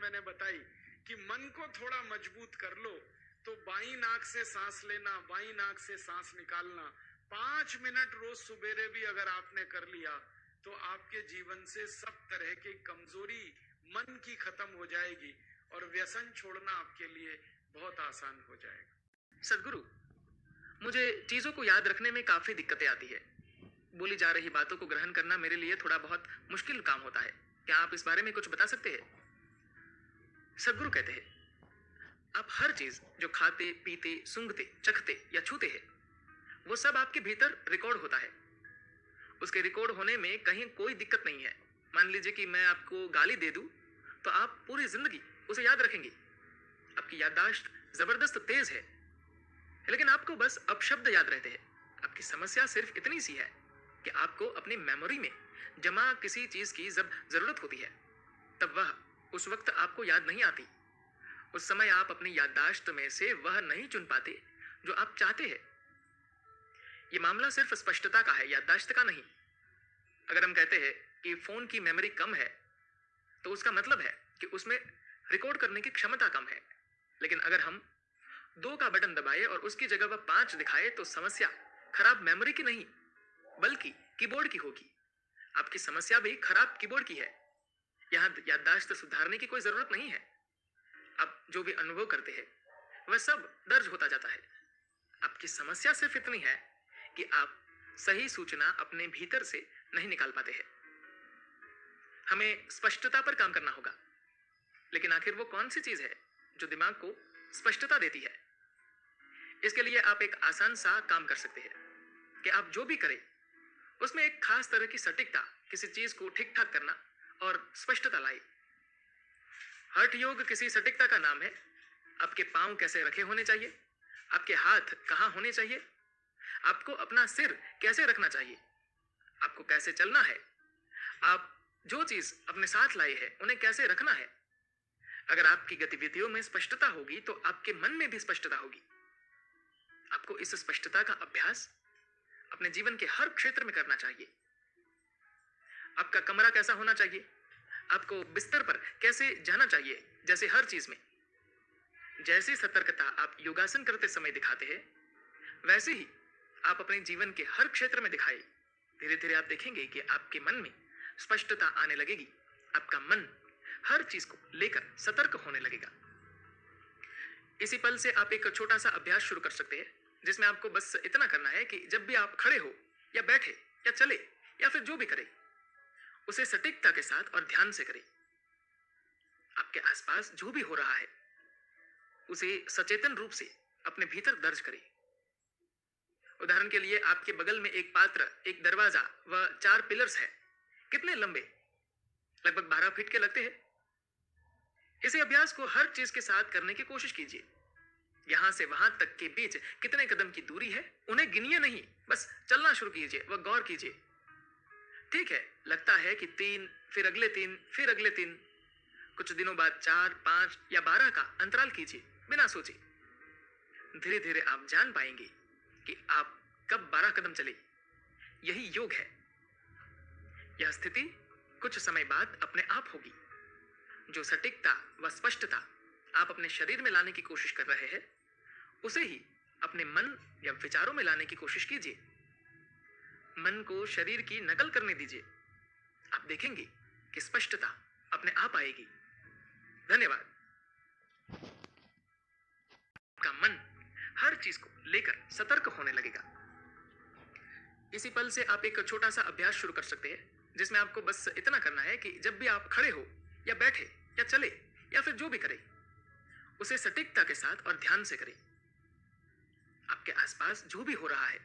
मैंने बताई कि मन को थोड़ा मजबूत कर लो, तो बाई नाक से सांस लेना, बाई नाक से सांस निकालना 5 मिनट रोज सुबेरे भी अगर आपने कर लिया तो आपके जीवन से सब तरह की कमजोरी मन की खत्म हो जाएगी और व्यसन छोड़ना आपके लिए बहुत आसान हो जाएगा। सदगुरु, मुझे चीजों को याद रखने में काफी दिक्कतें आती है। बोली जा रही बातों को ग्रहण करना मेरे लिए थोड़ा बहुत मुश्किल काम होता है। क्या आप इस बारे में कुछ बता सकते हैं? सदगुरु कहते हैं, आप हर चीज जो खाते, पीते, सूंघते, चखते या छूते हैं, वो सब आपके भीतर रिकॉर्ड होता है। उसके रिकॉर्ड होने में कहीं कोई दिक्कत नहीं है। मान लीजिए कि मैं आपको गाली दे दूं, तो आप पूरी जिंदगी उसे याद रखेंगे। आपकी याददाश्त जबरदस्त तेज है, लेकिन आपको बस अपशब्द याद रहते हैं। आपकी समस्या सिर्फ इतनी सी है कि आपको अपनी मेमोरी में जमा किसी चीज की जब जरूरत होती है, तब वह उस वक्त आपको याद नहीं आती। उस समय आप अपनी याददाश्त में से वह नहीं चुन पाते जो आप चाहते हैं। ये मामला सिर्फ स्पष्टता का है, याददाश्त का नहीं। अगर हम कहते हैं कि फोन की मेमोरी कम है, तो उसका मतलब है कि उसमें रिकॉर्ड करने की क्षमता कम है। लेकिन अगर हम 2 का बटन दबाए और उसकी जगह वह 5 दिखाए, तो समस्या खराब मेमोरी की नहीं बल्कि कीबोर्ड की होगी। आपकी समस्या भी खराब कीबोर्ड की है। यहाँ याददाश्त सुधारने की कोई जरूरत नहीं है। आप जो भी अनुभव करते हैं वह सब दर्ज होता जाता है। आपकी समस्या सिर्फ इतनी है कि आप सही सूचना अपने भीतर से नहीं निकाल पाते हैं। हमें स्पष्टता पर काम करना होगा। लेकिन आखिर वो कौन सी चीज है जो दिमाग को स्पष्टता देती है? इसके लिए आप एक आसान सा काम कर सकते हैं कि आप जो भी करें उसमें एक खास तरह की सटीकता, किसी चीज को ठीक ठाक करना और स्पष्टता लाए। हठ योग किसी सटीकता का नाम है। आपके पांव कैसे रखे होने चाहिए, आपके हाथ कहाँ होने चाहिए, आपको अपना सिर कैसे रखना चाहिए, आपको कैसे चलना है, आप जो चीज अपने साथ लाए हैं उन्हें कैसे रखना है। अगर आपकी गतिविधियों में स्पष्टता होगी तो आपके मन में भी स्पष्टता होगी। आपको इस स्पष्टता का अभ्यास अपने जीवन के हर क्षेत्र में करना चाहिए। आपका कमरा कैसा होना चाहिए, आपको बिस्तर पर कैसे जाना चाहिए, जैसे हर चीज में जैसी सतर्कता आप योगासन करते समय दिखाते हैं, वैसे ही आप अपने जीवन के हर क्षेत्र में दिखाए। धीरे धीरे आप देखेंगे कि आपके मन में स्पष्टता आने लगेगी। आपका मन हर चीज को लेकर सतर्क होने लगेगा। इसी पल से आप एक छोटा सा अभ्यास शुरू कर सकते हैं, जिसमें आपको बस इतना करना है कि जब भी आप खड़े हो या बैठे या चले या फिर जो भी करें, उसे सटीकता के साथ और ध्यान से करें। आपके आसपास जो भी हो रहा है उसे सचेतन रूप से अपने भीतर दर्ज करें। उदाहरण के लिए आपके बगल में एक पात्र, एक दरवाजा व 4 पिलर्स है। कितने लंबे? लगभग 12 फीट के लगते हैं। इसी अभ्यास को हर चीज के साथ करने की कोशिश कीजिए। यहां से वहां तक के बीच कितने कदम की दूरी है उन्हें गिनिए नहीं, बस चलना शुरू कीजिए व गौर कीजिए। ठीक है, लगता है कि 3, फिर अगले 3, फिर अगले 3। कुछ दिनों बाद 4, 5 या 12 का अंतराल कीजिए बिना सोचे। धीरे धीरे आप जान पाएंगे कि आप कब 12 कदम चले। यही योग है। यह स्थिति कुछ समय बाद अपने आप होगी। जो सटीकता व स्पष्टता आप अपने शरीर में लाने की कोशिश कर रहे हैं, उसे ही अपने मन या विचारों में लाने की कोशिश कीजिए। मन को शरीर की नकल करने दीजिए। आप देखेंगे कि स्पष्टता अपने आप आएगी। धन्यवाद। आपका मन हर चीज को लेकर सतर्क होने लगेगा। इसी पल से आप एक छोटा सा अभ्यास शुरू कर सकते हैं, जिसमें आपको बस इतना करना है कि जब भी आप खड़े हो या बैठे या चले या फिर जो भी करें, उसे सटीकता के साथ और ध्यान से करें। आपके आसपास जो भी हो रहा है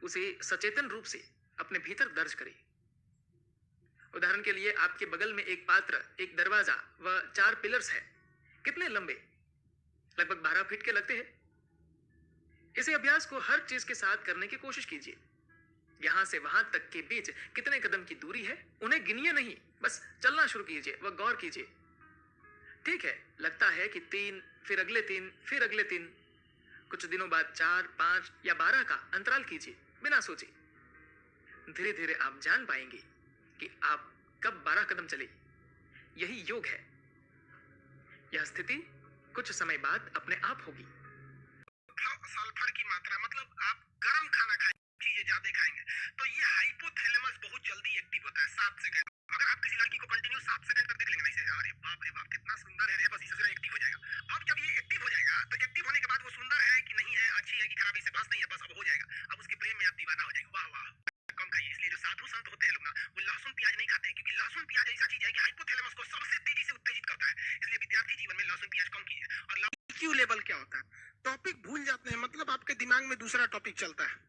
उसे सचेतन रूप से अपने भीतर दर्ज करें। उदाहरण के लिए आपके बगल में एक पात्र, एक दरवाजा व 4 पिलर्स है। कितने लंबे? लगभग 12 फीट के लगते हैं। इसी अभ्यास को हर चीज के साथ करने की कोशिश कीजिए। यहां से वहां तक के बीच कितने कदम की दूरी है उन्हें गिनिए नहीं, बस चलना शुरू कीजिए व गौर कीजिए। ठीक है, लगता है कि 3, फिर अगले 3, फिर अगले 3। कुछ दिनों बाद 4, 5 या 12 का अंतराल कीजिए बिना सोचे। धीरे धीरे आप जान पाएंगे कि आप कब 12 कदम चले। यही योग है। यह स्थिति कुछ समय बाद अपने आप होगी। सल्फर की मात्रा, मतलब आप गर्म खाना खाएंगे, चीजें ज्यादा खाएंगे तो ये हाइपोथैलेमस बहुत जल्दी एक्टिव होता है 7 सेकंड। अगर आप किसी लड़की को कंटिन्यू 7 सेकंड तक देख लेंगे ना इसे, अरे बाप रे बाप कितना सुंदर है रे, बस इसे एक्टिव हो जाएगा। अब जब ये एक्टिव हो जाएगा तो एक्टिव होने के बाद वो सुंदर है कि नहीं है, अच्छी है कि खराब, इससे बस नहीं है, बस अब हो जाएगा। अब उसके प्रेम में आप दीवाना हो जाएंगे। वाह वाह, कम खाइए। इसलिए जो साधु संत होते हैं लोग ना, वो लहसुन प्याज नहीं खाते हैं, क्योंकि लहसुन प्याज ऐसा चीज है कि हाइपोथैलेमस को सबसे तेजी से उत्तेजित करता है। इसलिए विद्यार्थी जीवन में लहसुन प्याज कम कीजिए। और IQ लेवल क्या होता है? टॉपिक भूल जाते हैं, मतलब आपके दिमाग में दूसरा टॉपिक चलता है।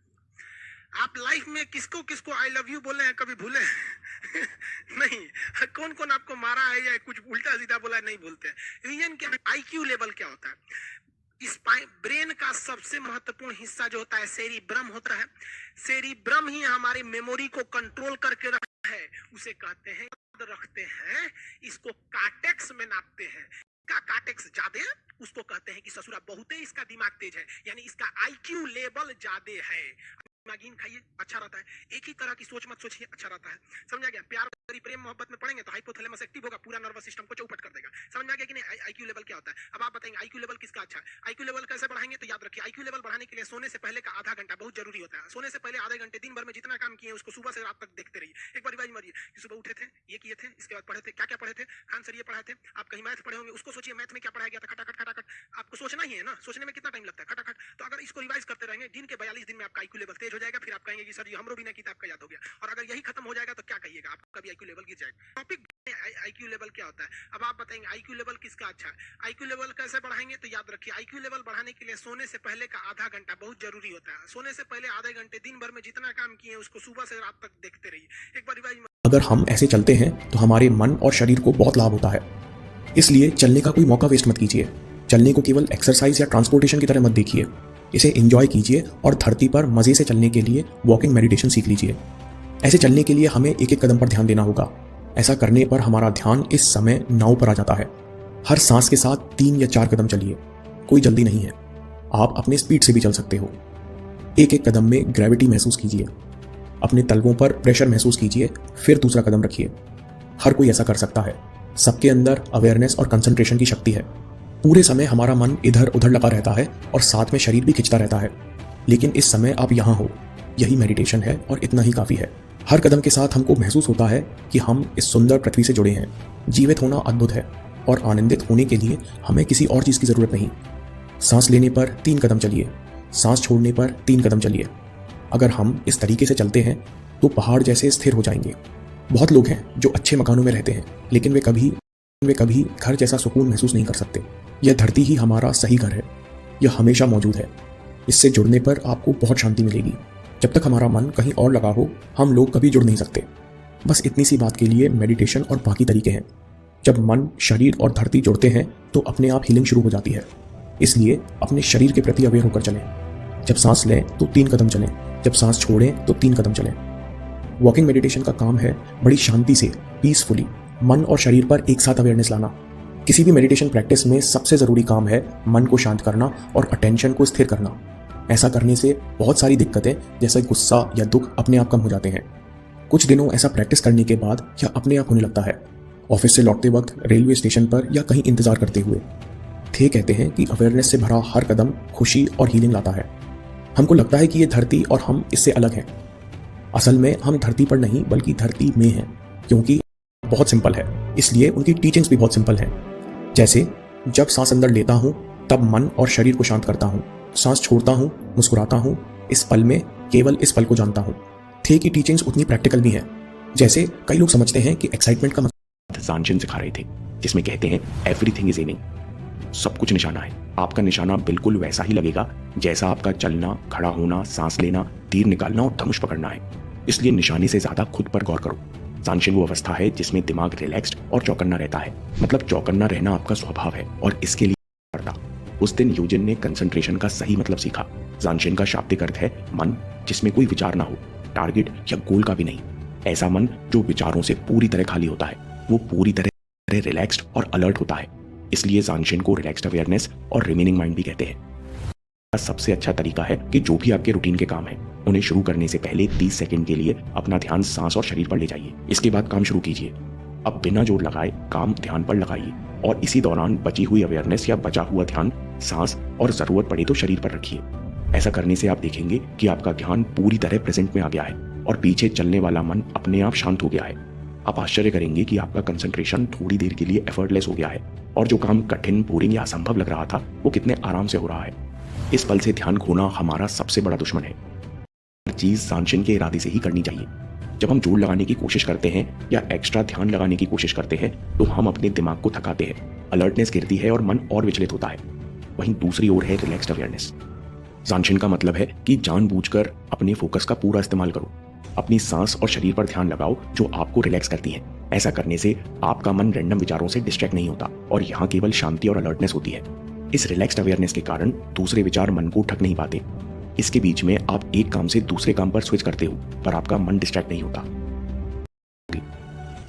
आप लाइफ में किसको किसको आई लव यू बोले हैं कभी भूले नहीं? कौन कौन आपको मारा है या कुछ उल्टा सीधा बोला है नहीं भूलते। रीजन क्या? IQ लेवल क्या होता है? इस ब्रेन का सबसे महत्वपूर्ण हिस्सा जो होता है सेरिब्रम होता है। सेरिब्रम ही हमारी मेमोरी को कंट्रोल करके रखता है, उसे कहते हैं, याद रखते हैं। इसको कार्टेक्स में नापते हैं। का कार्टेक्स ज्यादा है उसको कहते हैं कि ससुरा बहुते इसका दिमाग तेज है, यानी इसका IQ लेवल ज्यादा है। दिमागीन खाइए, अच्छा रहता है। एक ही तरह की सोच मत सोचिए, अच्छा रहता है। समझा गया? प्यार प्रेम मोहब्बत में पड़ेंगे तो हाइपोथैलेमस एक्टिव होगा, पूरा नर्वस सिस्टम को चौपट कर देगा। समझ में आ गया कि नहीं? IQ लेवल क्या होता है? अब आप बताएंगे IQ लेवल किसका अच्छा है? IQ लेवल कैसे बढ़ाएंगे? तो याद रखिए, IQ लेवल बढ़ाने के लिए सोने से पहले का आधा घंटा बहुत जरूरी होता है। सोने से पहले आधे घंटे दिन भर में जितना काम किए उसको सुबह से रात तक देखते रहिए। एक बार रिवाइज मारिए कि सुबह उठे थे, ये किए थे, इसके बाद पढ़े थे, क्या क्या पढ़े थे। खान सर ये पढ़ाए थे, आप कहीं मैथ पढ़े होंगे, उसको सोचिए मैथ में क्या पढ़ाया गया था, खटाखट खटाखट। आपको सोचना ही है ना, सोचने में कितना टाइम लगता है, खटाखट। तो अगर इसको रिवाइज करते रहेंगे, दिन के 42 दिन में आपका IQ लेवल तेज हो जाएगा। फिर आप कहेंगे कि सर जी हमरो भी ना किताब का याद हो गया। और अगर यही खत्म हो जाएगा तो क्या कहिएगा, आपका भी IQ लेवल गिर जाएगा। टॉपिक IQ लेवल क्या होता है? अब आप बताएंगे IQ लेवल किसका अच्छा है? IQ लेवल कैसे बढ़ाएंगे? तो याद रखिए, IQ लेवल बढ़ाने के लिए सोने से पहले का आधा घंटा बहुत जरूरी होता है। सोने से पहले आधे घंटे दिन भर में जितना काम किए उसको सुबह से रात तक देखते रहिए। एक बार रिवाइज। अगर हम ऐसे चलते हैं तो हमारे मन और शरीर को बहुत लाभ होता है। इसलिए चलने का कोई मौका वेस्ट मत कीजिए। चलने को केवल एक्सरसाइज या ट्रांसपोर्टेशन की तरह मत देखिए, इसे एंजॉय कीजिए और धरती पर मजे से चलने के लिए वॉकिंग मेडिटेशन सीख लीजिए। ऐसे चलने के लिए हमें एक एक कदम पर ध्यान देना होगा। ऐसा करने पर हमारा ध्यान इस समय नाव पर आ जाता है। हर सांस के साथ 3 या 4 कदम चलिए, कोई जल्दी नहीं है। आप अपने स्पीड से भी चल सकते हो। एक एक कदम में ग्रेविटी महसूस कीजिए, अपने तलवों पर प्रेशर महसूस कीजिए, फिर दूसरा कदम रखिए। हर कोई ऐसा कर सकता है। सबके अंदर अवेयरनेस और कंसंट्रेशन की शक्ति है। पूरे समय हमारा मन इधर उधर लगा रहता है और साथ में शरीर भी खिंचता रहता है, लेकिन इस समय आप यहाँ हो, यही मेडिटेशन है और इतना ही काफ़ी है। हर कदम के साथ हमको महसूस होता है कि हम इस सुंदर पृथ्वी से जुड़े हैं। जीवित होना अद्भुत है और आनंदित होने के लिए हमें किसी और चीज़ की ज़रूरत नहीं। सांस लेने पर 3 कदम चलिए, सांस छोड़ने पर 3 कदम चलिए। अगर हम इस तरीके से चलते हैं तो पहाड़ जैसे स्थिर हो जाएंगे। बहुत लोग हैं जो अच्छे मकानों में रहते हैं, लेकिन वे कभी घर जैसा सुकून महसूस नहीं कर सकते। यह धरती ही हमारा सही घर है, यह हमेशा मौजूद है। इससे जुड़ने पर आपको बहुत शांति मिलेगी। जब तक हमारा मन कहीं और लगा हो, हम लोग कभी जुड़ नहीं सकते। बस इतनी सी बात के लिए मेडिटेशन और बाकी तरीके हैं। जब मन, शरीर और धरती जुड़ते हैं तो अपने आप हीलिंग शुरू हो जाती है। इसलिए अपने शरीर के प्रति अवेयर होकर चलें। जब सांस लें तो 3 कदम चलें, जब सांस छोड़ें तो 3 कदम चलें। वॉकिंग मेडिटेशन का काम है बड़ी शांति से, पीसफुली मन और शरीर पर एक साथ अवेयरनेस लाना। किसी भी मेडिटेशन प्रैक्टिस में सबसे ज़रूरी काम है मन को शांत करना और अटेंशन को स्थिर करना। ऐसा करने से बहुत सारी दिक्कतें जैसे गुस्सा या दुख अपने आप कम हो जाते हैं। कुछ दिनों ऐसा प्रैक्टिस करने के बाद यह अपने आप होने लगता है। ऑफिस से लौटते वक्त, रेलवे स्टेशन पर या कहीं इंतजार करते हुए। थे कहते हैं कि अवेयरनेस से भरा हर कदम खुशी और हीलिंग लाता है। हमको लगता है कि ये धरती और हम इससे अलग हैं। असल में हम धरती पर नहीं बल्कि धरती में हैं, क्योंकि बहुत सिंपल है, इसलिए उनकी टीचिंग्स भी बहुत सिंपल हैं। जैसे जब सांस अंदर लेता हूँ तब मन और शरीर को शांत करता हूँ, सांस छोड़ता हूँ, मुस्कुराता हूँ, इस पल में केवल इस पल को जानता हूँ। थे की टीचिंग्स उतनी प्रैक्टिकल भी हैं। जैसे कई लोग समझते हैं कि एक्साइटमेंट का मतलब जानशिन सिखा रहे थे, जिसमें कहते हैं एवरीथिंग इज एमिंग, सब कुछ निशाना है। आपका निशाना बिल्कुल वैसा ही लगेगा जैसा आपका चलना, खड़ा होना, सांस लेना, तीर निकालना और धनुष पकड़ना है। इसलिए निशाने से ज्यादा खुद पर गौर करो। जानशिन वो अवस्था है जिसमें दिमाग रिलैक्स्ड और चौकन्ना रहता है। मतलब चौकन्ना रहना आपका स्वभाव है और इसके लिए करता। उस दिन यूजिन ने कंसंट्रेशन का सही मतलब सीखा। जानशिन का शाब्दिक अर्थ है मन जिसमें कोई विचार ना हो, टारगेट या गोल का भी नहीं। ऐसा मन जो विचारों से पूरी तरह खाली होता है, वो पूरी तरह रिलैक्स्ड और अलर्ट होता है। इसलिए जानशिन को रिलैक्स्ड अवेयरनेस और रिमेनिंग माइंड भी कहते हैं। सबसे अच्छा तरीका है कि जो भी आपके रूटीन के काम हैं, उन्हें शुरू करने से पहले 30 सेकंड के लिए अपना ध्यान सांस और शरीर पर ले जाइए। इसके बाद काम शुरू कीजिए। अब बिना जोर लगाए काम ध्यान पर लगाइए और इसी दौरान बची हुई अवेयरनेस या बचा हुआ ध्यान सांस और जरूरत पड़े तो शरीर पर रखिए। ऐसा करने से आप देखेंगे कि आपका ध्यान पूरी तरह प्रेजेंट में आ गया है और पीछे चलने वाला मन अपने आप शांत हो गया है। आप आश्चर्य करेंगे कि आपका कंसंट्रेशन थोड़ी देर के लिए एफर्टलेस हो गया है और जो काम कठिन, बोरिंग या असंभव लग रहा था वो कितने आराम से हो रहा है। इस पल से ध्यान खोना हमारा सबसे बड़ा दुश्मन है। हर चीज जानशिन के इरादे से ही करनी चाहिए। जब हम जोर लगाने की कोशिश करते हैं या एक्स्ट्रा ध्यान लगाने की कोशिश करते हैं तो हम अपने दिमाग को थकाते हैं, अलर्टनेस गिरती है और मन और विचलित होता है। वहीं दूसरी ओर है रिलैक्स्ड अवेयरनेस। जानशिन का मतलब है कि जानबूझकर अपने फोकस का पूरा इस्तेमाल करो। अपनी सांस और शरीर पर ध्यान लगाओ जो आपको रिलैक्स करती है। ऐसा करने से आपका मन रैंडम विचारों से डिस्ट्रैक्ट नहीं होता और यहाँ केवल शांति और अलर्टनेस होती है। इस रिलैक्स्ड अवेयरनेस के कारण दूसरे विचार मन को ठग नहीं पाते। इसके बीच में आप एक काम से दूसरे काम पर स्विच करते हो पर आपका मन डिस्ट्रैक्ट नहीं होता।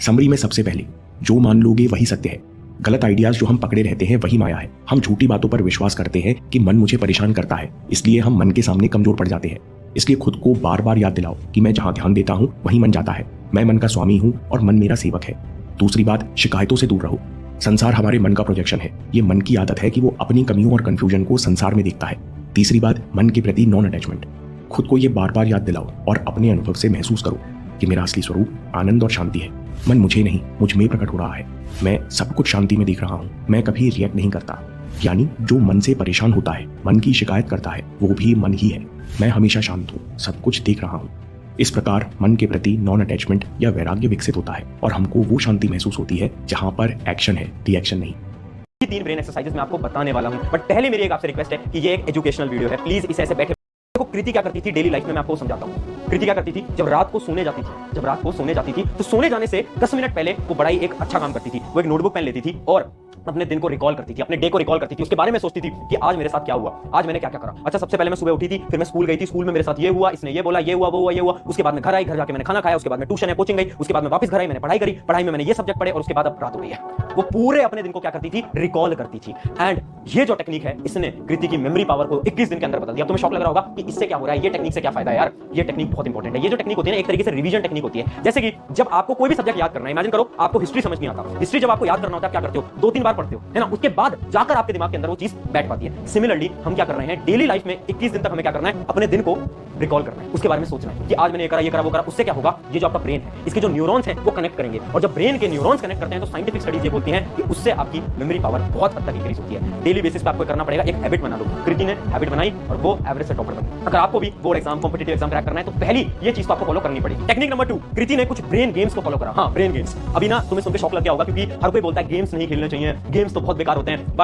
समरी में सबसे पहले जो मान लोगे वही सत्य है। गलत आइडियाज जो हम पकड़े रहते हैं वही माया है। हम झूठी बातों पर विश्वास करते हैं कि मन मुझे परेशान करता है, इसलिए हम मन के सामने कमजोर पड़ जाते हैं। इसलिए खुद को बार बार याद दिलाओ कि मैं जहां ध्यान देता हूं वहीं मन जाता है। मैं मन का स्वामी हूं और मन मेरा सेवक है। दूसरी बात, शिकायतों से दूर रहो। संसार हमारे मन का प्रोजेक्शन है। ये मन की आदत है कि वो अपनी कमियों और कंफ्यूजन को संसार में देखता है। तीसरी बात, मन के प्रति नॉन अटैचमेंट। खुद को ये बार बार याद दिलाओ और अपने अनुभव से महसूस करो कि मेरा असली स्वरूप आनंद और शांति है। मन मुझे नहीं, मुझ में प्रकट हो रहा है। मैं सब कुछ शांति में देख रहा हूँ। मैं कभी रिएक्ट नहीं करता। यानी जो मन से परेशान होता है, मन की शिकायत करता है, वो भी मन ही है। मैं हमेशा शांत हूँ, सब कुछ देख रहा हूँ। इस प्रकार मन के प्रति नॉन अटैचमेंट या वैराग्य विकसित होता है और हमको वो शांति महसूस होती है जहाँ पर एक्शन है, रिएक्शन नहीं। ये 3 ब्रेन एक्सरसाइजेस मैं आपको बताने वाला हूं, बट पहले मेरी एक आपसे रिक्वेस्ट है कि ये एक एजुकेशनल वीडियो है, प्लीज इसे ऐसे बैठे। देखो कृति क्या करती थी डेली लाइफ में, मैं आपको समझाता हूं। कृति क्या करती थी, जब रात को सोने जाती थी तो सोने जाने से 10 मिनट पहले वो बड़ा ही एक अच्छा काम करती थी। वो एक नोटबुक पेन लेती थी और अपने दिन को रिकॉल करती थी, अपने डे को रिकॉल करती थी। उसके बारे में सोचती थी कि आज मेरे साथ क्या हुआ, आज मैंने क्या क्या करा। अच्छा, सबसे पहले मैं सुबह उठी थी, फिर मैं स्कूल गई थी, स्कूल में मेरे साथ ये हुआ, इसने ये बोला, ये हुआ, वो हुआ, ये हुआ। उसके बाद में घर आई, घर जाके मैंने खाना खाया, उसके बाद में ट्यूशन है, कोचिंग गई, उसके बाद में वापस घर आई, मैंने पढ़ाई करी, पढ़ाई में मैंने ये सब्जेक्ट पढ़े और उसके बाद अब रात हो गई है। वो पूरे अपने दिन को क्या करती थी, रिकॉल करती थी। एंड ये जो टेक्निक है, इसने कृति की मेमोरी पावर को 21 दिन के अंदर बदल दिया। तुम्हें शॉक लग रहा होगा कि इससे क्या हो रहा है, ये टेक्निक से क्या फायदा है यार। ये टेक्निक बहुत इंपॉर्टेंट है। ये जो टेक्निक होती है ना, एक तरीके से रिवीजन टेक्निक होती है। जैसे कि जब आपको कोई भी सब्जेक्ट याद करना है, इमेजिन करो आपको हिस्ट्री समझ नहीं आता। हिस्ट्री जब आपको याद करना होता है, क्या करते हो, 2-3 बार पढ़ते हो, है ना। उसके बाद जाकर आपके दिमाग के अंदर वो चीज बैठ पाती है। सिमिलरली हम क्या कर रहे हैं, डेली लाइफ में 21 दिन तक हमें क्या करना है, अपने दिन को रिकॉल करना है, उसके बारे में सोचना है कि आज मैंने ये करा, ये करा, वो करा। उससे क्या होगा, ये जो आपका ब्रेन है, इसके जो न्यूरॉन्स हैं वो कनेक्ट करेंगे और जब ब्रेन के न्यूरॉन्स कनेक्ट करते हैं तो साइंटिफिक स्टडीज ये बोलती हैं कि उससे आपकी मेमोरी पावर बहुत हद तक इंक्रीज होती है। डेली बेसिस पे आपको करना पड़ेगा, एक हैबिट बना लो। कृति ने हैबिट बनाई और वो एवरेज से टॉपर बनी। अगर आपको भी board exam, competitive exam crack करना है तो पहली ये चीज तो आपको फॉलो करनी पड़ेगी। टेक्निक नंबर 2, कृति ने कुछ ब्रेन गेम्स को फॉलो करा। हाँ, ब्रेन गेम्स। अभी ना तुम्हें सुन के शॉक लग गया होगा क्योंकि हर कोई बोलता है गेम्स नहीं खेलने चाहिए, गेम्स तो बहुत बेकार होते हैं,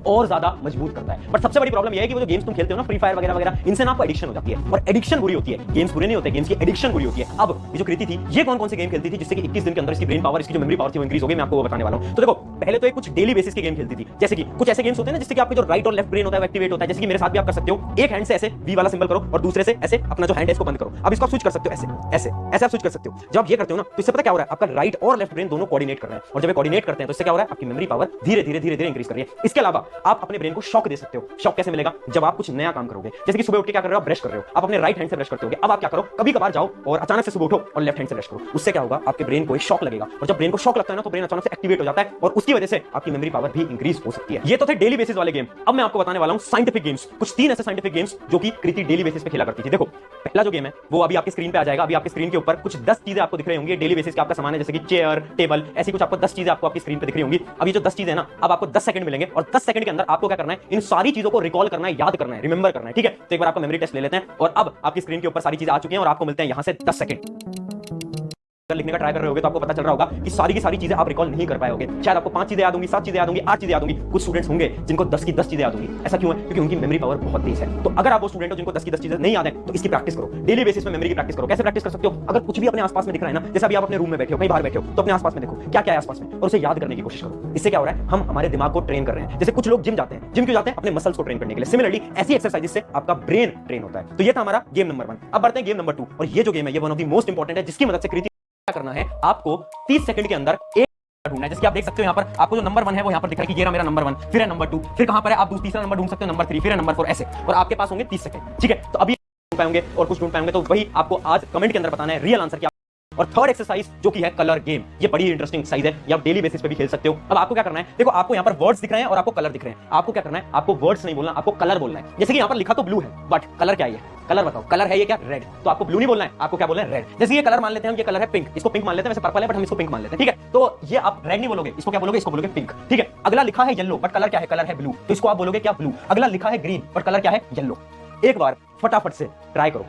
और ज्यादा मजबूत करता है। बट सबसे बड़ी प्रॉब्लम यह है कि वो जो गेम्स तुम खेलते हो ना, फ्री फायर वगैरह वगैरह, इनसे ना आपको एडिक्शन हो जाती है और एडिक्शन बुरी होती है। गेम्स बुरे नहीं होते, गेम्स की एडिक्शन बुरी होती है। अब ये जो कृति थी, ये कौन कौन से गेम खेलती थी जिससे कि 21 दिन के अंदर इसकी ब्रेन पावर, इसकी जो मेमोरी पावर थी वो इंक्रीज हो गई, मैं आपको वो बताने वाला हूं। तो देखो, पहले तो एक कुछ डेली बेसिस के गेम खेलती थी। जैसे कि कुछ ऐसे गेम्स होते हैं ना जिससे कि आपके जो राइट और लेफ्ट ब्रेन होता है वो एक्टिवेट होता है। जैसे कि मेरे साथ भी आप कर सकते हो, एक हैंड से ऐसे वी वाला सिंबल करो और दूसरे से ऐसे अपना जो हैंड है इसको बंद करो। अब इसको आप स्विच कर सकते हो, ऐसे ऐसे ऐसे आप स्विच कर सकते हो। जब आप ये करते हो ना तो इससे पता क्या हो रहा है, आपका राइट और लेफ्ट ब्रेन दोनों कोऑर्डिनेट कर रहे हैं और जब ये कोऑर्डिनेट करते हैं तो इससे क्या हो रहा है, आपकी मेमोरी पावर धीरे धीरे इंक्रीज कर रही है। इसके अलावा आप अपने ब्रेन को शॉक दे सकते हो। शॉक कैसे मिलेगा, जब आप कुछ नया काम करोगे। जैसे कि सुबह उठ के क्या कर रहे हो, आप ब्रश कर रहे हो, आप अपने राइट हैंड से ब्रश करते होगे। अब आप क्या करो, कभी कभार जाओ और अचानक से सुबह उठो और लेफ्ट हैंड से ब्रश करो। उससे क्या होगा, आपके ब्रेन को एक शॉक लगेगा और जब ब्रेन को शॉक लगता है ना तो ब्रेन अचानक से एक्टिवेट हो जाता है और उसकी वजह से आपकी मेमोरी पावर भी इंक्रीज हो सकती है। ये तो थे डेली बेसिस वाले गेम। अब मैं आपको बताने वाला हूं साइंटिफिक गेम्स। कुछ 3 ऐसे साइंटिफिक गेम्स जो कि कृति डेली बेसिस पे खेला करती थी। देखो, पहला जो गेम है वो अभी आपकी स्क्रीन पे आ जाएगा। अभी आपकी स्क्रीन के ऊपर कुछ 10 चीजें आपको दिख रही होंगी डेली बेसिस के आपका सामान है, जैसे कि चेयर, टेबल, ऐसी कुछ आपको 10 चीजें आपको आपकी स्क्रीन पे दिख रही होंगी। अभी जो 10 चीजें ना, अब आपको 10 सेकंड मिलेंगे और 10 सेकंड के अंदर आपको क्या करना है, इन सारी चीजों को रिकॉल करना है, याद करना है, रिमेंबर करना है। ठीक है, तो एक बार आपका मेमोरी टेस्ट ले लेते हैं और अब आपकी स्क्रीन के ऊपर सारी चीजें आ चुकी हैं और आपको मिलते हैं यहां से 10 सेकंड। लिखने का ट्राई कर रहे होगे तो आपको पता चल रहा होगा कि सारी की सारी चीजें आप रिकॉल नहीं कर पाए होगे। शायद आपको 5 चीजें याद होंगी, 7 चीजें याद होंगी, 8 चीजें याद होंगी। कुछ स्टूडेंट्स होंगे जिनको 10 की 10 चीजें याद होंगी। ऐसा क्यों है, क्योंकि उनकी मेमोरी पावर बहुत तेज है। तो अगर आप वो स्टूडेंट हो जिनको 10 की 10 चीजें नहीं याद है तो इसकी प्रैक्टिस करो, डेली बेसिस पे मेमोरी की प्रैक्टिस करो। कैसे प्रैक्टिस कर सकते हो, अगर कुछ भी अपने आसपास में दिख रहा है ना, जैसे अभी आप अपने रूम में बैठे हो, कहीं बाहर बैठे हो, तो अपने आसपास में देखो क्या क्या है आसपास में और उसे याद करने की कोशिश करो। इससे क्या हो रहा है, हम हमारे दिमाग को ट्रेन कर रहे हैं। जैसे कुछ लोग जिम जाते हैं, जिम क्यों जाते हैं, अपने मसल्स को ट्रेन करने के लिए। सिमिलरली ऐसी एक्सरसाइज से आपका ब्रेन ट्रेन होता है। तो ये था हमारा गेम नंबर 1। अब बढ़ते हैं गेम नंबर 2 और ये जो गेम है ये one of the most important है, जिसकी मदद से कृति क्या करना है, आपको 30 सेकंड के अंदर एक ढूंढना है। जैसे कि आप देख सकते हो यहाँ पर आपको जो नंबर 1 है वो यहाँ पर दिख रहा है कि ये रहा मेरा नंबर 1, फिर है नंबर 2, फिर कहां पर है, आप तीसरा नंबर ढूंढ सकते हो, नंबर 3, फिर है नंबर 4, ऐसे। और आपके पास होंगे 30 सेकंड। ठीक है, तो अभी ढूंढ पाएंगे और कुछ ढूंढ पाएंगे तो वही आपको आज कमेंट के अंदर बताना है रियल आंसर क्या और थर्ड एक्सरसाइज जो कि है कलर गेम, ये बड़ी इंटरेस्टिंग एक्सरसाइज है, ये आप डेली बेसिस पे भी खेल सकते हो। अब आपको क्या करना है, देखो आपको यहाँ पर वर्ड्स दिख रहे हैं और आपको कलर दिख रहे हैं, आपको क्या करना है, आपको वर्ड्स नहीं बोलना, आपको कलर बोलना है। जैसे कि यहाँ पर लिखा तो ब्लू है, बट कलर क्या है, कलर बताओ, कलर है ये क्या, रेड, तो आपको ब्लू नहीं बोलना है, आपको क्या बोलना है, रेड। जैसे ये कलर मान लेते हैं हम, ये कलर है पिंक, इसको पिंक मान लेते हैं, वैसे पर्पल है बट हम इसको पिंक मान लेते हैं, ठीक है। तो ये आप रेड नहीं बोलोगे, इसको क्या बोलोगे, इसको बोलोगे पिंक, ठीक है। अगला लिखा है येलो बट कलर क्या है, कलर है ब्लू, तो इसको आप बोलोगे क्या, ब्लू। अगला लिखा है ग्रीन बट कलर क्या है, येलो। एक बार फटाफट से ट्राई करो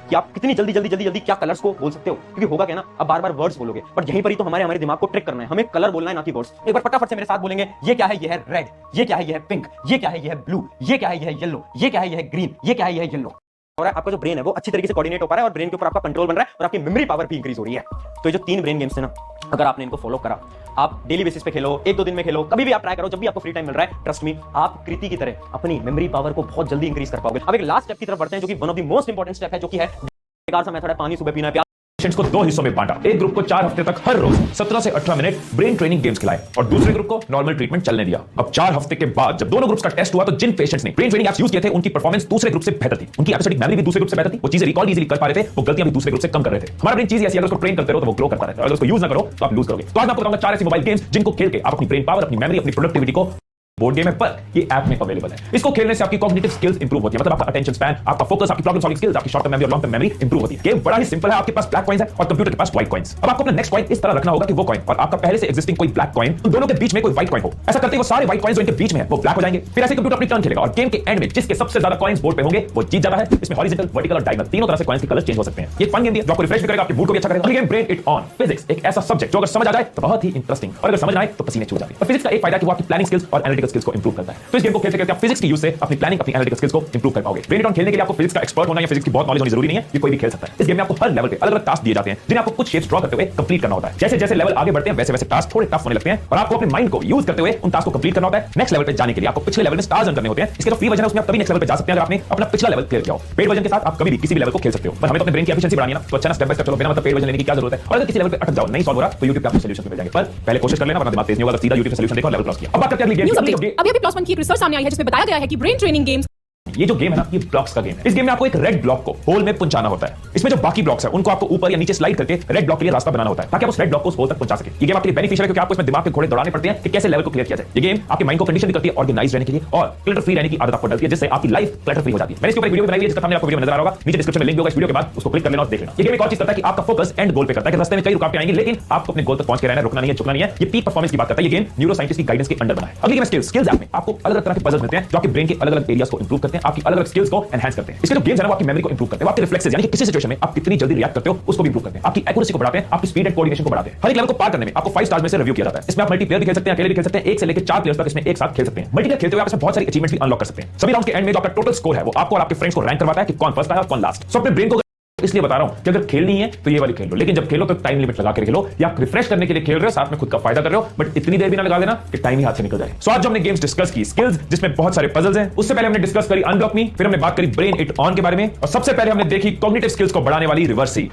कि आप कितनी जल्दी क्या कलर्स को बोल सकते हो, क्योंकि होगा क्या ना, अब बार-बार वर्ड्स बोलोगे, पर यहीं पर ही तो हमारे दिमाग को ट्रिक करना है, हमें कलर बोलना है ना कि वर्ड्स। एक बार फटाफट से मेरे साथ बोलेंगे, ये क्या है, ये है रेड, ये क्या है, ये है पिंक, ये क्या है, ये है ब्लू, ये क्या है, ये है येलो, ये क्या है, ये है ग्रीन, ये क्या है, ये है येलो। और आपका जो ब्रेन है वो अच्छी तरीके से कोऑर्डिनेट हो पा रहा है और ब्रेन के ऊपर आपका कंट्रोल बन रहा है और आपकी मेमोरी पावर भी इंक्रीज हो रही है। तो ये जो 3 ब्रेन गेम्स है ना, अगर आपने इनको फॉलो करा, आप डेली बेसिस पे खेलो, 1-2 दिन में खेलो, कभी भी आप ट्राई करो, जब भी आपको फ्री टाइम मिल रहा है, ट्रस्ट मी, आप कृति की तरह अपनी मेमोरी पावर को बहुत जल्दी इंक्रीज कर पाओगे। अब एक लास्ट स्टेप की तरफ बढ़ते हैं, जो कि one of the most important step है, जो कि है बेकार सा मेथड है, पानी सुबह पीना है। पेशेंट्स को 2 हिस्सों में बांटा। एक ग्रुप को 4 हफ्ते तक हर रोज 17 से 18 मिनट ब्रेन ट्रेनिंग गेम्स खिलाए और दूसरे ग्रुप को नॉर्मल ट्रीटमेंट चलने दिया। अब 4 हफ्ते के बाद जब दोनों ग्रुप्स का टेस्ट हुआ तो जिन पेशेंट्स ने ब्रेन ट्रेनिंग एप्स यूज किए थे उनकी परफॉर्मेंस दूसरे ग्रुप से बेहतर थी, उनकी एपिसोडिक मेमोरी भी दूसरे ग्रुप से बेहतर थी, वो चीजें रिकॉल इजीली कर पा रहे थे, वो गलतियां भी दूसरे ग्रुप से कम कर रहे थे। हमारा ब्रेन चीज ऐसी है, अगर उसको ट्रेन करते रहो तो वो ग्रो करता रहता है, अगर उसको यूज ना करो तो आप लूज करोगे। तो आज मैं आपको बताऊंगा 4 ऐसे मोबाइल गेम्स जिनको खेल के आप अपनी ब्रेन पावर, अपनी मेमोरी, अपनी प्रोडक्टिविटी को, बोर्ड गेम है पर ये ऐप में अवेलेबल है। इसको खेलने से आपकी कॉग्निटिव स्किल्स इंप्रूव होती है, मतलब आपका अटेंशन स्पैन, आपका फोकस, आपकी प्रॉब्लम सॉल्विंग स्किल्स, आपकी शॉर्ट टर्म मेमोरी और लॉन्ग टर्म मेमोरी इंप्रूव होती है। गेम बड़ा ही सिंपल है, आपके पास ब्लैक कॉइंस है और कंप्यूटर के पास व्हाइट कॉइंस। अब आपको अपना नेक्स्ट कॉइन इस तरह रखना होगा कि वो कॉइन और आपका पहले से एग्जिस्टिंग कोई ब्लैक कॉइन, उन दोनों के बीच में कोई व्हाइट कॉइन हो। ऐसा करते ही वो सारे व्हाइट कॉइंस जो इनके बीच में है वो ब्लैक हो जाएंगे। फिर ऐसे कंप्यूटर अपनी टर्न खेलेगा और गेम के एंड में जिसके सबसे ज्यादा कॉइंस बोर्ड पे होंगे वो जीत जाता है। इसमें हॉरिजॉन्टल, वर्टिकल और डायगोनल तीनों तरह से कॉइंस के कलर चेंज हो सकते हैं। ये फन गेम है जो आपको रिफ्रेश भी करेगा, आपके मूड को भी अच्छा करेगा। Game brain it on. Physics एक ऐसा सब्जेक्ट जो अगर समझ आ जाए तो बहुत ही इंटरेस्टिंग और अगर समझ ना आए तो पसीने छूट जाते हैं। और फिजिक्स का एक फायदा है कि वो आपकी प्लानिंग स्किल्स और एनालिटिकल स्किल्स को इंप्रूव करता है। तो इस गेम को खेलते खेलते आप फिजिक्स के यूज से अपनी प्लानिंग, अपनी एनालिटिकल स्किल्स को इंप्रूव कर पाओगे। ब्रेन इट ऑन खेलने के लिए आपको फिजिक्स का एक्सपर्ट होना या फिजिक्स की बहुत नॉलेज होनी जरूरी नहीं है, ये कोई भी खेल सकता है। इस गेम में आपको हर लेवल पे अलग-अलग टास्क दिए जाते हैं जिन्हें आपको कुछ शेप्स ड्रॉ करते हुए कंप्लीट करना होता है। जैसे-जैसे लेवल आगे बढ़ते हैं वैसे-वैसे टास्क थोड़े टफ होने लगते हैं और आपको अपने माइंड को यूज करते हुए उन टास्क को कंप्लीट करना होता है। नेक्स्ट लेवल पे जाने के लिए आपको पिछले लेवल में स्टार्स अर्न करने होते हैं। इसके जो फ्री वर्जन है उसमें आप तभी नेक्स्ट लेवल पे जा सकते हैं अगर आपने अपना पिछला लेवल क्लियर किया हो। पेड वर्जन के साथ आप कभी भी किसी भी लेवल को खेल सकते हो, पर हमें तो अपने ब्रेन की एफिशिएंसी बढ़ानी है ना, तो अच्छा ना स्टेप बाय स्टेप चलो, बिना मतलब पेड वर्जन लेने की क्या जरूरत है। और अगर किसी लेवल पे अटक जाओ, नहीं सॉल्व हो रहा तो YouTube पे आपको सॉल्यूशन मिल जाएंगे, पर पहले कोशिश कर लेना वरना दिमाग तेज नहीं होगा। सीधा YouTube पे सॉल्यूशन देखो और लेवल क्रॉस किया। अब बात करते हैं अगली गेम की। अभी अभी प्लस 1 की एक रिसर्च सामने आई है जिसमें बताया गया है कि ब्रेन ट्रेनिंग गेम्स, ये जो गेम है ना, ये ब्लॉक्स का गेम है। इस गेम में आपको एक रेड ब्लॉक को होल में पहुंचाना होता है। इसमें जो बाकी ब्लॉक्स है उनको आपको ऊपर या नीचे स्लाइड करके रेड ब्लॉक के लिए रास्ता बनाना होता है ताकि आप उस रेड ब्लॉक को उस होल तक पहुंचा सके। ये गेम आपके लिए बेनिफिशियल है क्योंकि आपको इसमें दिमाग के घोड़े दौड़ाने पड़ते हैं कि कैसे लेवल को क्लियर किया जाए। ये गेम आपके माइंड को कंडीशन भी करती है ऑर्गेनाइज रहने के लिए और क्लटर फ्री रहने की आदत आपको डालती है, जिससे आपकी लाइफ क्लटर फ्री हो जाती है। मैंने इसके ऊपर एक वीडियो बनाई है जिसका थंबनेल आपको वीडियो में नजर आ रहा होगा, नीचे डिस्क्रिप्शन में लिंक होगा, इस वीडियो के बाद उसको क्लिक कर लेना और देख लेना। ये गेम एक और चीज करता है कि आपका फोकस एंड गोल पे करता है कि रास्ते में कई रुकावटें आएंगी लेकिन आपको अपने गोल तक पहुंच के रहना है, रुकना नहीं है, झुकना नहीं है। ये पीक परफॉर्मेंस की बात करता है। ये गेम न्यूरो साइंटिस्ट की गाइडेंस के अंडर बना है। अगली गेम स्किल्स ऐप में आपको अलग-अलग तरह के पजल्स मिलते हैं जो आपके ब्रेन के अलग-अलग एरियाज को इंप्रूव करते हैं, आपकी अलग-अलग स्किल्स को एनहांस करते हैं। इसके जो गेम्स है ना वो आपकी मेमोरी को इंप्रूव करते हैं, आपके रिफ्लेक्सेस यानी कि किसी सिचुएशन में आप कितनी जल्दी रिएक्ट करते हो उसको भी इंप्रूव करते हैं, आपकी एक्यूरेसी को बढ़ाते हैं, आपकी स्पीड एंड कोऑर्डिनेशन को बढ़ाते हैं। हर एक लेवल को पार करने में आपको 5 स्टार्स में से रिव्यू किया जाता है। इसमें आप मल्टीप्लेयर भी खेल सकते हैं, अकेले भी खेल सकते हैं, 1 से लेकर 4 प्लेयर्स तक इसमें एक साथ खेल सकते हैं। मल्टीप्लेयर खेलते हुए आप इसमें बहुत सारी अचीवमेंट्स भी अनलॉक कर सकते हैं। सभी राउंड्स के एंड में जो आपका टोटल स्कोर है वो आपको और आपके फ्रेंड्स को रैंक करवाता है कि कौन फर्स्ट आया और कौन लास्ट। सो अपने ब्रेन को इसलिए बता रहा हूं कि अगर खेलनी है तो ये वाली खेल लो, लेकिन जब खेलो तो टाइम लिमिट लगा के खेलो, या आप रिफ्रेश करने के लिए खेल रहे हो, साथ में खुद का फायदा कर रहे हो, बट इतनी देर भी ना लगा देना कि टाइम ही हाथ से निकल जाए। सो आज जो हमने गेम्स डिस्कस की, स्किल्स जिसमें बहुत सारे पजल्स हैं, उससे पहले हमने डिस्कस करी अनब्लॉक मी, फिर हमने बात करी ब्रेन इट ऑन के बारे में और सबसे पहले हमने देखी कॉग्निटिव स्किल्स को बढ़ाने वाली रिवर्सी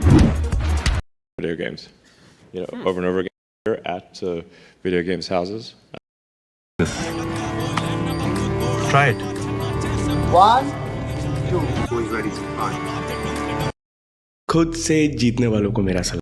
video games, over and over again here at video games houses. Try it. 1, 2. Who is ready to fight? खुद से जीतने वालों को मेरा सलाम।